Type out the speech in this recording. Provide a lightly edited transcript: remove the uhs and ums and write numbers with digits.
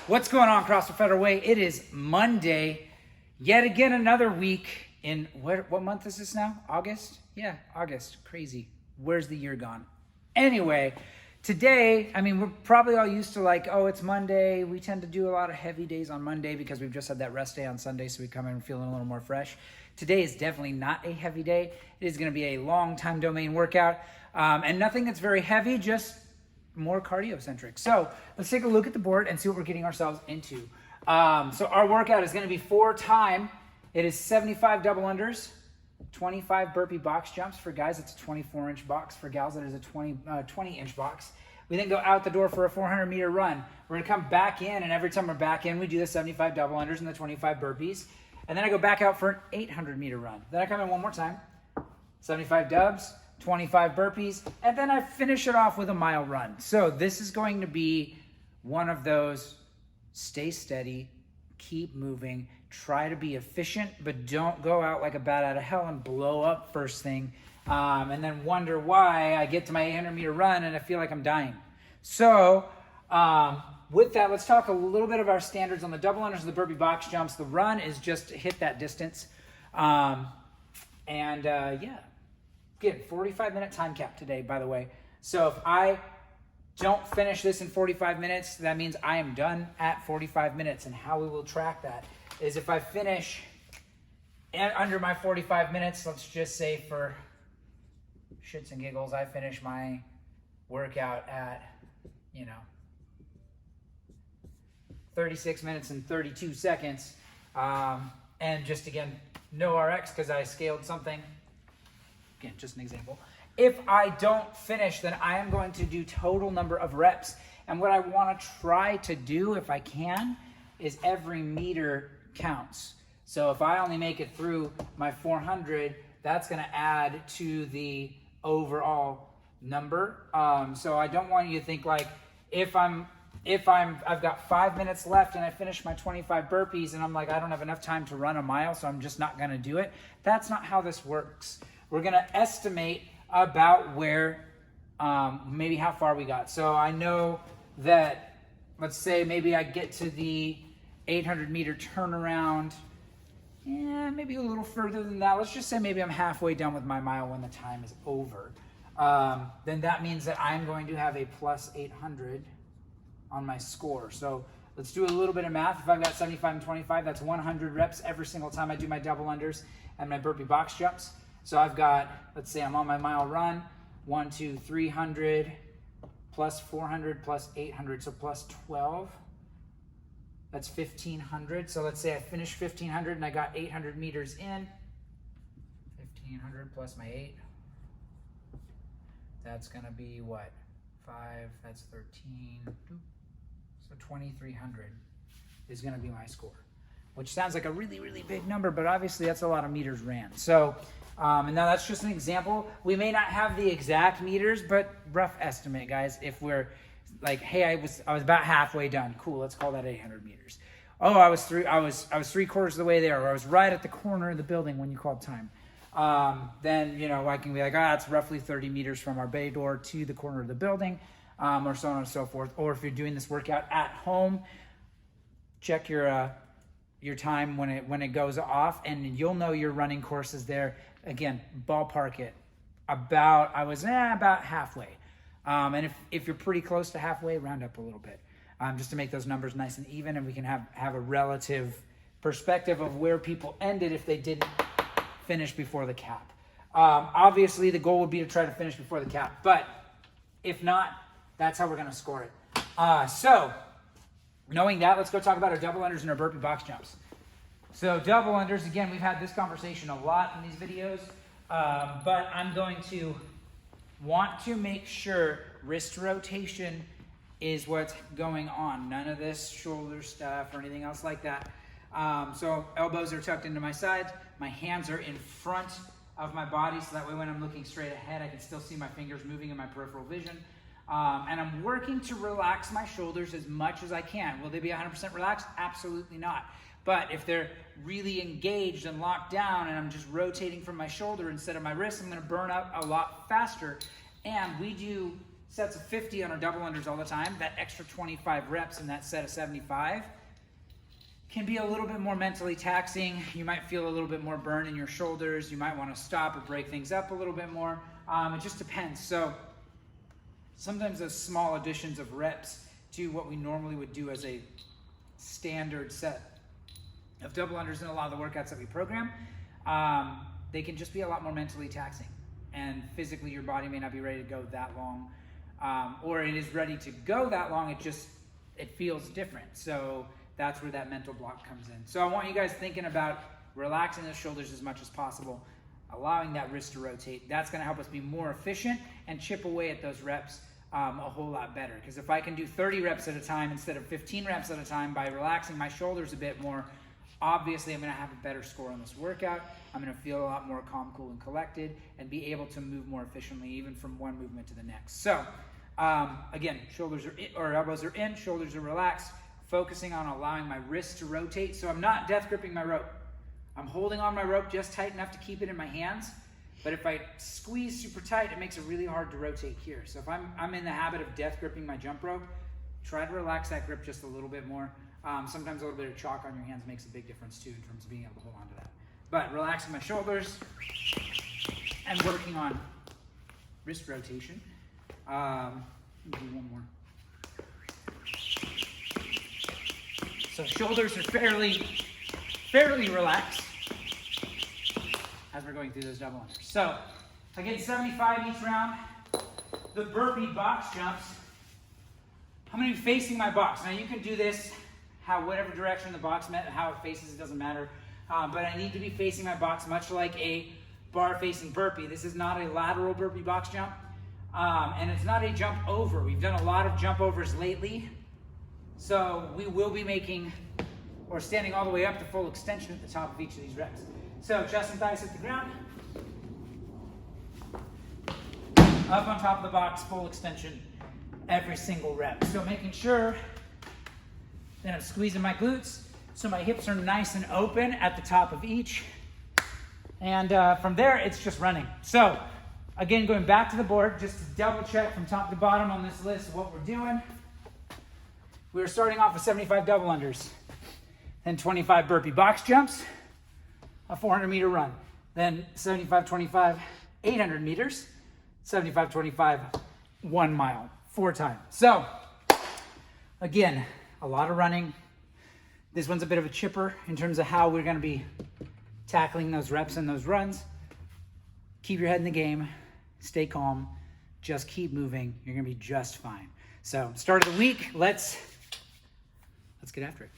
What's going on, CrossFit Federal Way? It is Monday, yet again another week in, what month is this now? August? Yeah, August. Crazy. Where's the year gone? Anyway, today, we're probably all used to like, oh, it's Monday. We tend to do a lot of heavy days on Monday because we've just had that rest day on Sunday, so we come in feeling a little more fresh. Today is definitely not a heavy day. It is going to be a long time domain workout, and nothing that's very heavy, just more cardio-centric. So let's take a look at the board and see what we're getting ourselves into. So our workout is going to be 4-time. It is 75 double unders, 25 burpee box jumps. For guys, it's a 24-inch box. For gals, it is a 20-inch box. We then go out the door for a 400-meter run. We're going to come back in, and every time we're back in, we do the 75 double unders and the 25 burpees. And then I go back out for an 800-meter run. Then I come in one more time, 75 dubs, 25 burpees, and then I finish it off with a mile run. So this is going to be one of those stay steady, keep moving, try to be efficient, but don't go out like a bat out of hell and blow up first thing, and then wonder why I get to my 800-meter run and I feel like I'm dying. So with that, let's talk a little bit of our standards on the double unders and the burpee box jumps. The run is just to hit that distance. Yeah. Again, 45-minute time cap today, by the way. So if I don't finish this in 45 minutes, that means I am done at 45 minutes. And how we will track that is if I finish under my 45 minutes, let's just say for shits and giggles, I finish my workout at, 36 minutes and 32 seconds. And just again, no RX because I scaled something. Again, just an example. If I don't finish, then I am going to do total number of reps. And what I want to try to do, if I can, is every meter counts. So if I only make it through my 400, that's going to add to the overall number. So I don't want you to think like, I've got 5 minutes left and I finish my 25 burpees and I'm like, I don't have enough time to run a mile, so I'm just not going to do it. That's not how this works. We're going to estimate about where, maybe how far we got. So I know that, let's say maybe I get to the 800-meter turnaround, maybe a little further than that. Let's just say maybe I'm halfway done with my mile when the time is over. Then that means that I'm going to have a plus 800 on my score. So let's do a little bit of math. If I've got 75 and 25, that's 100 reps every single time I do my double unders and my burpee box jumps. So I've got, let's say I'm on my mile run, 300 plus 400 plus 800, so plus 12. That's 1,500. So let's say I finished 1,500 and I got 800 meters in. 1,500 plus my 8. That's gonna be what? 5, that's 13. So 2,300 is gonna be my score, which sounds like a really, really big number, but obviously that's a lot of meters ran. So, and now that's just an example. We may not have the exact meters, but rough estimate, guys. If we're like, hey, I was about halfway done. Cool, let's call that 800 meters. Oh, I was 3/4 of the way there, or I was right at the corner of the building when you called time. Then, I can be like, it's roughly 30 meters from our bay door to the corner of the building, or so on and so forth. Or if you're doing this workout at home, check your time when it goes off, and you'll know your running course is there. Again, ballpark it. I was about halfway. And if you're pretty close to halfway, round up a little bit, just to make those numbers nice and even, and we can have a relative perspective of where people ended if they didn't finish before the cap. Obviously, the goal would be to try to finish before the cap, but if not, that's how we're going to score it. So, knowing that, let's go talk about our double unders and our burpee box jumps. So double unders, again, we've had this conversation a lot in these videos, but I'm going to want to make sure wrist rotation is what's going on. None of this shoulder stuff or anything else like that. So elbows are tucked into my sides. My hands are in front of my body, so that way when I'm looking straight ahead, I can still see my fingers moving in my peripheral vision. And I'm working to relax my shoulders as much as I can. Will they be 100% relaxed? Absolutely not. But if they're really engaged and locked down and I'm just rotating from my shoulder instead of my wrist, I'm going to burn up a lot faster. And we do sets of 50 on our double unders all the time, that extra 25 reps in that set of 75 can be a little bit more mentally taxing. You might feel a little bit more burn in your shoulders. You might want to stop or break things up a little bit more. It just depends. So sometimes those small additions of reps to what we normally would do as a standard set of double unders in a lot of the workouts that we program, they can just be a lot more mentally taxing. And physically your body may not be ready to go that long, or it is ready to go that long, it feels different. So that's where that mental block comes in. So I want you guys thinking about relaxing the shoulders as much as possible, allowing that wrist to rotate. That's gonna help us be more efficient and chip away at those reps a whole lot better. Because if I can do 30 reps at a time instead of 15 reps at a time by relaxing my shoulders a bit more, obviously I'm gonna have a better score on this workout. I'm gonna feel a lot more calm, cool, and collected and be able to move more efficiently even from one movement to the next. So again, shoulders are in, or elbows are in, shoulders are relaxed, focusing on allowing my wrist to rotate. So I'm not death gripping my rope. I'm holding on my rope just tight enough to keep it in my hands. But if I squeeze super tight, it makes it really hard to rotate here. So if I'm in the habit of death gripping my jump rope, try to relax that grip just a little bit more. Sometimes a little bit of chalk on your hands makes a big difference too in terms of being able to hold on to that. But relaxing my shoulders and working on wrist rotation. Let me do one more. So shoulders are fairly relaxed as we're going through those double unders. So again, 75 each round. The burpee box jumps. I'm going to be facing my box. Now you can do this whatever direction the box how it faces, it doesn't matter. But I need to be facing my box much like a bar facing burpee. This is not a lateral burpee box jump. And it's not a jump over. We've done a lot of jump overs lately. So we will be making or standing all the way up to full extension at the top of each of these reps. So chest and thighs hit the ground. Up on top of the box, full extension every single rep. So making sure that I'm squeezing my glutes so my hips are nice and open at the top of each. And from there, it's just running. So again, going back to the board, just to double check from top to bottom on this list of what we're doing. We were starting off with 75 double unders, then 25 burpee box jumps, a 400-meter run, then 75-25, 800 meters, 75-25, 1 mile, 4 times. So again, a lot of running. This one's a bit of a chipper in terms of how we're gonna be tackling those reps and those runs. Keep your head in the game, stay calm, just keep moving. You're gonna be just fine. So start of the week, let's get after it.